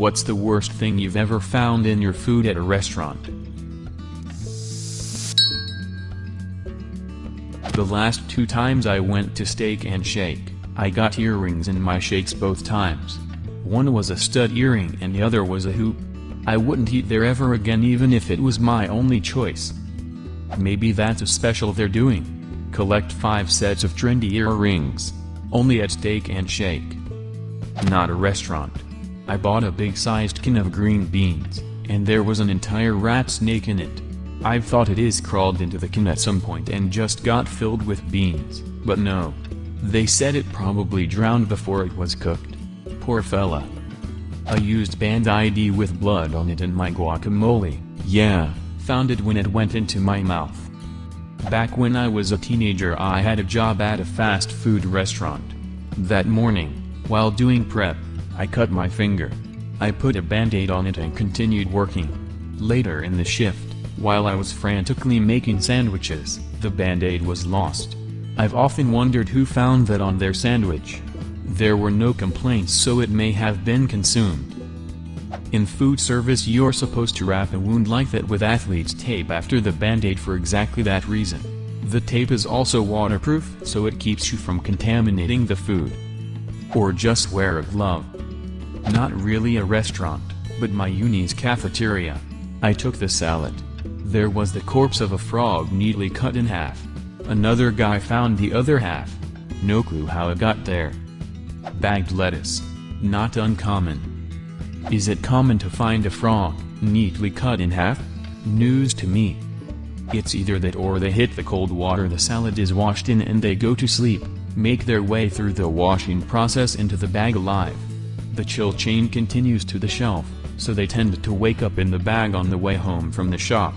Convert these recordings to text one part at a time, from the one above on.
What's the worst thing you've ever found in your food at a restaurant? The last 2 times I went to Steak and Shake, I got earrings in my shakes both times. One was a stud earring and the other was a hoop. I wouldn't eat there ever again even if it was my only choice. Maybe that's a special they're doing. Collect 5 sets of trendy earrings. Only at Steak and Shake. Not a restaurant. I bought a big-sized can of green beans, and there was an entire rat snake in it. I thought it is crawled into the can at some point and just got filled with beans, but no. They said it probably drowned before it was cooked. Poor fella. A used Band-Aid with blood on it in my guacamole, yeah, found it when it went into my mouth. Back when I was a teenager I had a job at a fast food restaurant. That morning, while doing prep, I cut my finger. I put a Band-Aid on it and continued working. Later in the shift, while I was frantically making sandwiches, the Band-Aid was lost. I've often wondered who found that on their sandwich. There were no complaints so it may have been consumed. In food service you're supposed to wrap a wound like that with athlete's tape after the Band-Aid for exactly that reason. The tape is also waterproof so it keeps you from contaminating the food. Or just wear a glove. Not really a restaurant, but my uni's cafeteria. I took the salad. There was the corpse of a frog neatly cut in half. Another guy found the other half. No clue how it got there. Bagged lettuce. Not uncommon. Is it common to find a frog neatly cut in half? News to me. It's either that or they hit the cold water the salad is washed in and they go to sleep, make their way through the washing process into the bag alive. The chill chain continues to the shelf, so they tend to wake up in the bag on the way home from the shop.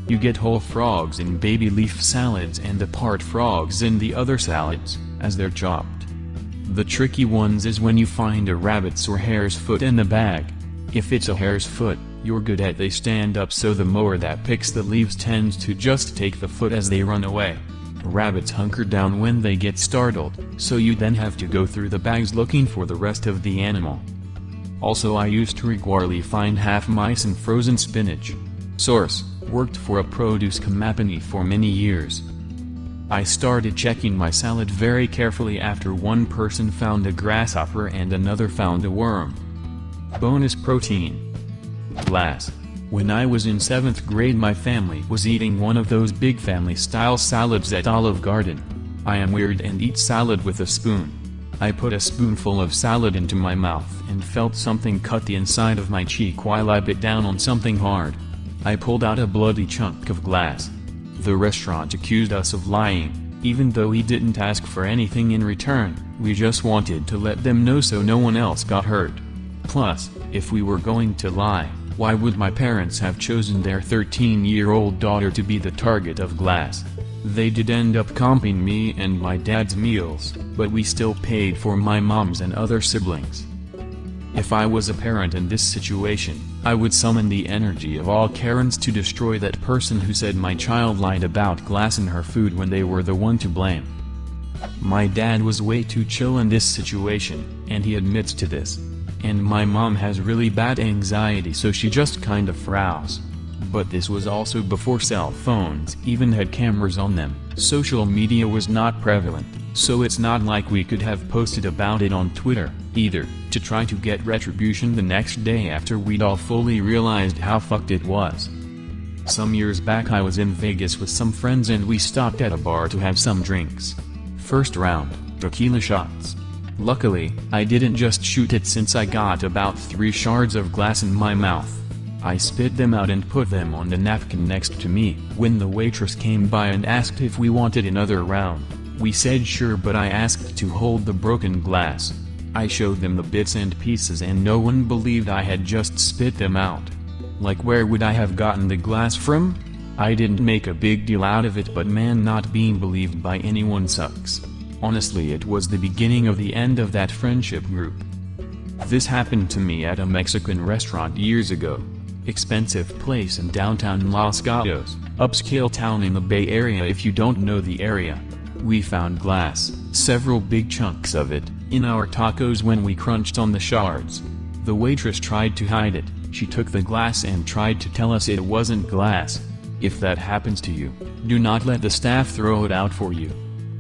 You get whole frogs in baby leaf salads and the part frogs in the other salads, as they're chopped. The tricky ones is when you find a rabbit's or hare's foot in the bag. If it's a hare's foot, you're good at they stand up so the mower that picks the leaves tends to just take the foot as they run away. Rabbits hunker down when they get startled, so you then have to go through the bags looking for the rest of the animal. Also I used to regularly find half mice in frozen spinach. Source: worked for a produce company for many years. I started checking my salad very carefully after one person found a grasshopper and another found a worm. Bonus protein. Glass. When I was in 7th grade my family was eating one of those big family-style salads at Olive Garden. I am weird and eat salad with a spoon. I put a spoonful of salad into my mouth and felt something cut the inside of my cheek while I bit down on something hard. I pulled out a bloody chunk of glass. The restaurant accused us of lying, even though we didn't ask for anything in return, we just wanted to let them know so no one else got hurt. Plus, if we were going to lie, why would my parents have chosen their 13-year-old daughter to be the target of glass? They did end up comping me and my dad's meals, but we still paid for my mom's and other siblings. If I was a parent in this situation, I would summon the energy of all Karens to destroy that person who said my child lied about glass in her food when they were the one to blame. My dad was way too chill in this situation, and he admits to this. And my mom has really bad anxiety so she just kind of frowns. But this was also before cell phones even had cameras on them. Social media was not prevalent, so it's not like we could have posted about it on Twitter, either, to try to get retribution the next day after we'd all fully realized how fucked it was. Some years back I was in Vegas with some friends and we stopped at a bar to have some drinks. First round, tequila shots. Luckily, I didn't just shoot it since I got about 3 shards of glass in my mouth. I spit them out and put them on the napkin next to me. When the waitress came by and asked if we wanted another round, we said sure, but I asked to hold the broken glass. I showed them the bits and pieces and no one believed I had just spit them out. Like, where would I have gotten the glass from? I didn't make a big deal out of it, but man, not being believed by anyone sucks. Honestly, it was the beginning of the end of that friendship group. This happened to me at a Mexican restaurant years ago. Expensive place in downtown Los Gatos, upscale town in the Bay Area if you don't know the area. We found glass, several big chunks of it, in our tacos when we crunched on the shards. The waitress tried to hide it. She took the glass and tried to tell us it wasn't glass. If that happens to you, do not let the staff throw it out for you.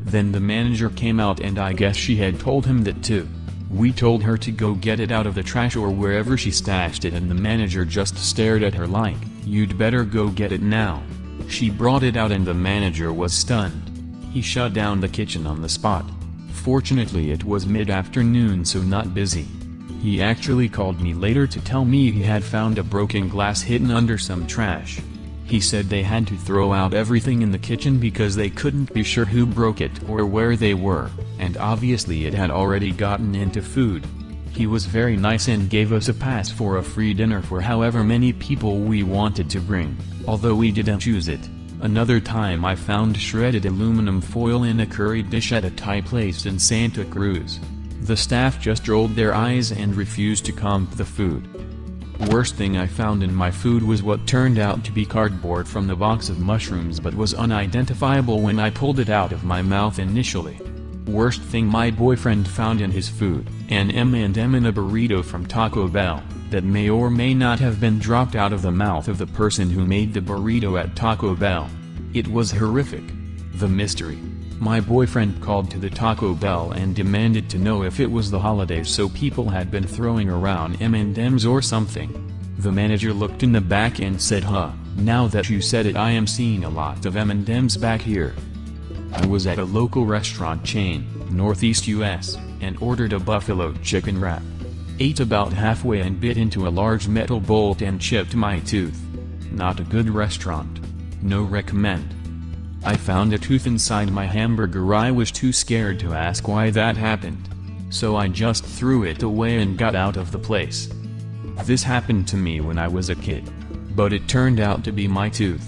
Then the manager came out and I guess she had told him that too. We told her to go get it out of the trash or wherever she stashed it, and the manager just stared at her like, "You'd better go get it now." She brought it out and the manager was stunned. He shut down the kitchen on the spot. Fortunately it was mid-afternoon, so not busy. He actually called me later to tell me he had found a broken glass hidden under some trash. He said they had to throw out everything in the kitchen because they couldn't be sure who broke it or where they were, and obviously it had already gotten into food. He was very nice and gave us a pass for a free dinner for however many people we wanted to bring, although we didn't choose it. Another time I found shredded aluminum foil in a curry dish at a Thai place in Santa Cruz. The staff just rolled their eyes and refused to comp the food. Worst thing I found in my food was what turned out to be cardboard from the box of mushrooms but was unidentifiable when I pulled it out of my mouth initially. Worst thing my boyfriend found in his food, an M&M in a burrito from Taco Bell, that may or may not have been dropped out of the mouth of the person who made the burrito at Taco Bell. It was horrific. The mystery. My boyfriend called to the Taco Bell and demanded to know if it was the holidays so people had been throwing around M&Ms or something. The manager looked in the back and said, "Huh, now that you said it, I am seeing a lot of M&Ms back here." I was at a local restaurant chain, Northeast US, and ordered a buffalo chicken wrap. Ate about halfway and bit into a large metal bolt and chipped my tooth. Not a good restaurant. No recommend. I found a tooth inside my hamburger. I was too scared to ask why that happened. So I just threw it away and got out of the place. This happened to me when I was a kid. But it turned out to be my tooth.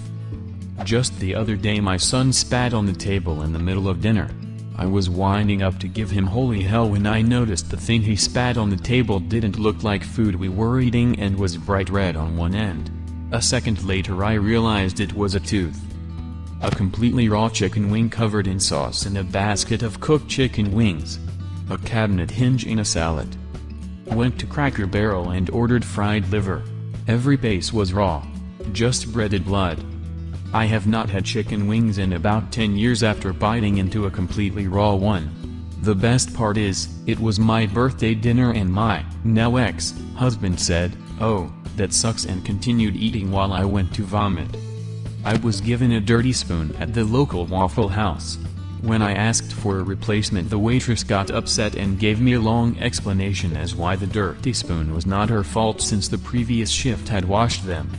Just the other day my son spat on the table in the middle of dinner. I was winding up to give him holy hell when I noticed the thing he spat on the table didn't look like food we were eating and was bright red on one end. A second later I realized it was a tooth. A completely raw chicken wing covered in sauce in a basket of cooked chicken wings. A cabinet hinge in a salad. Went to Cracker Barrel and ordered fried liver. Every piece was raw. Just breaded blood. I have not had chicken wings in about 10 years after biting into a completely raw one. The best part is, it was my birthday dinner and my, now ex-husband said, "Oh, that sucks," and continued eating while I went to vomit. I was given a dirty spoon at the local Waffle House. When I asked for a replacement, the waitress got upset and gave me a long explanation as why the dirty spoon was not her fault since the previous shift had washed them.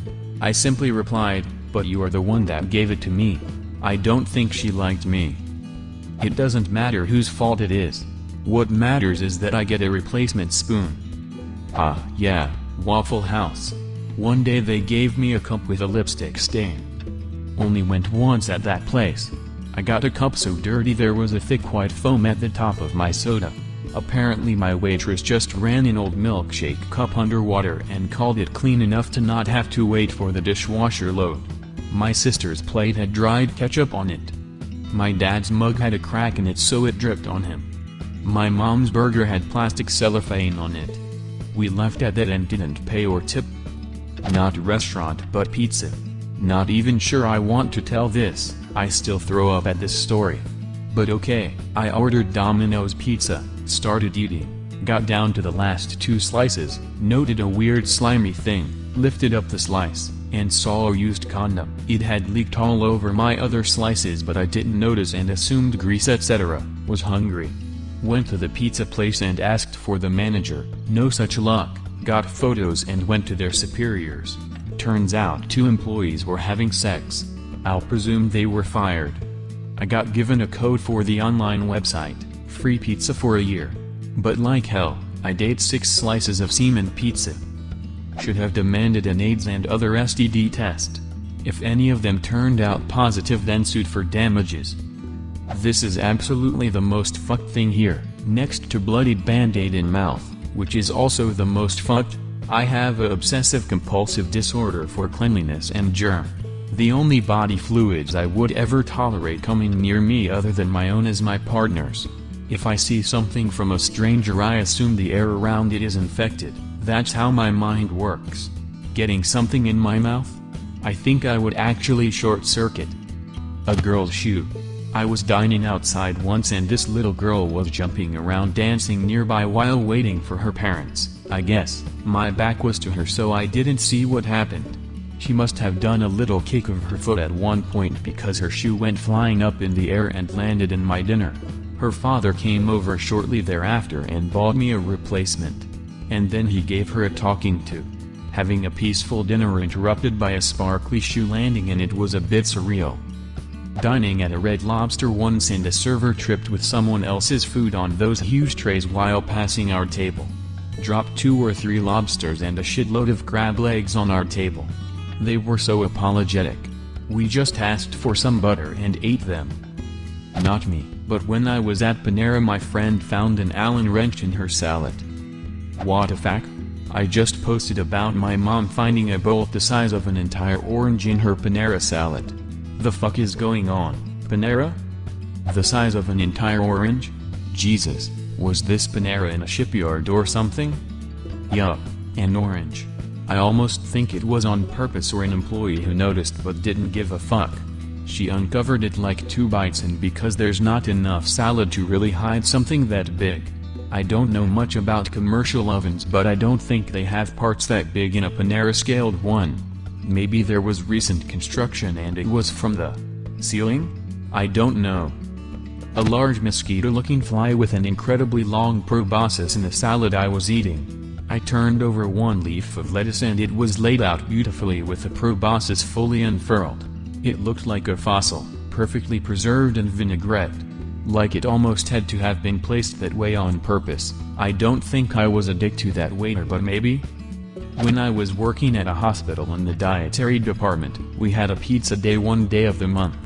I simply replied, "But you are the one that gave it to me. I don't think she liked me." It doesn't matter whose fault it is. What matters is that I get a replacement spoon. Ah, yeah, Waffle House. One day they gave me a cup with a lipstick stain. Only went once at that place. I got a cup so dirty there was a thick white foam at the top of my soda. Apparently my waitress just ran an old milkshake cup under water and called it clean enough to not have to wait for the dishwasher load. My sister's plate had dried ketchup on it. My dad's mug had a crack in it so it dripped on him. My mom's burger had plastic cellophane on it. We left at that and didn't pay or tip. Not restaurant but pizza. Not even sure I want to tell this, I still throw up at this story. But okay, I ordered Domino's pizza, started eating, got down to the last 2 slices, noted a weird slimy thing, lifted up the slice, and saw a used condom. It had leaked all over my other slices but I didn't notice and assumed grease etc., was hungry. Went to the pizza place and asked for the manager, no such luck, got photos and went to their superiors. Turns out 2 employees were having sex. I'll presume they were fired. I got given a code for the online website, free pizza for a year. But like hell, I ate 6 slices of semen pizza. Should have demanded an AIDS and other STD test. If any of them turned out positive then sued for damages. This is absolutely the most fucked thing here, next to bloodied band-aid in mouth, which is also the most fucked. I have a obsessive-compulsive disorder for cleanliness and germ. The only body fluids I would ever tolerate coming near me other than my own is my partner's. If I see something from a stranger I assume the air around it is infected, That's how my mind works. Getting something in my mouth? I think I would actually short-circuit. A girl's shoe. I was dining outside once and this little girl was jumping around dancing nearby while waiting for her parents. I guess my back was to her so I didn't see what happened. She must have done a little kick of her foot at one point because her shoe went flying up in the air and landed in my dinner. Her father came over shortly thereafter and bought me a replacement. And then he gave her a talking to. Having a peaceful dinner interrupted by a sparkly shoe landing, and it was a bit surreal. Dining at a Red Lobster once and a server tripped with someone else's food on those huge trays while passing our table. Dropped 2 or 3 lobsters and a shitload of crab legs on our table. They were so apologetic. We just asked for some butter and ate them. Not me, but when I was at Panera my friend found an Allen wrench in her salad. What a fact? I just posted about my mom finding a bolt the size of an entire orange in her Panera salad. The fuck is going on, Panera? The size of an entire orange? Jesus, was this Panera in a shipyard or something? Yup, an orange. I almost think it was on purpose or an employee who noticed but didn't give a fuck. She uncovered it like 2 bites and because there's not enough salad to really hide something that big. I don't know much about commercial ovens but I don't think they have parts that big in a Panera scaled one. Maybe there was recent construction and it was from the ceiling? I don't know. A large mosquito-looking fly with an incredibly long proboscis in the salad I was eating. I turned over 1 leaf of lettuce and it was laid out beautifully with the proboscis fully unfurled. It looked like a fossil, perfectly preserved and vinaigrette. Like it almost had to have been placed that way on purpose. I don't think I was a dick to that waiter but maybe? When I was working at a hospital in the dietary department, we had a pizza day 1 day of the month.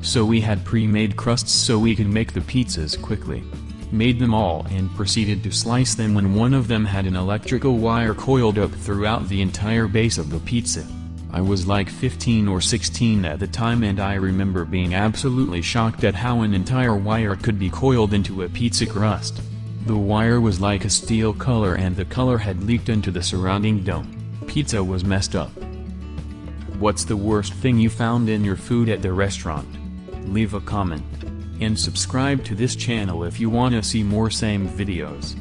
So we had pre-made crusts so we could make the pizzas quickly. Made them all and proceeded to slice them when one of them had an electrical wire coiled up throughout the entire base of the pizza. I was like 15 or 16 at the time and I remember being absolutely shocked at how an entire wire could be coiled into a pizza crust. The wire was like a steel color and the color had leaked into the surrounding dough. Pizza was messed up. What's the worst thing you found in your food at the restaurant? Leave a comment. And subscribe to this channel if you wanna see more same videos.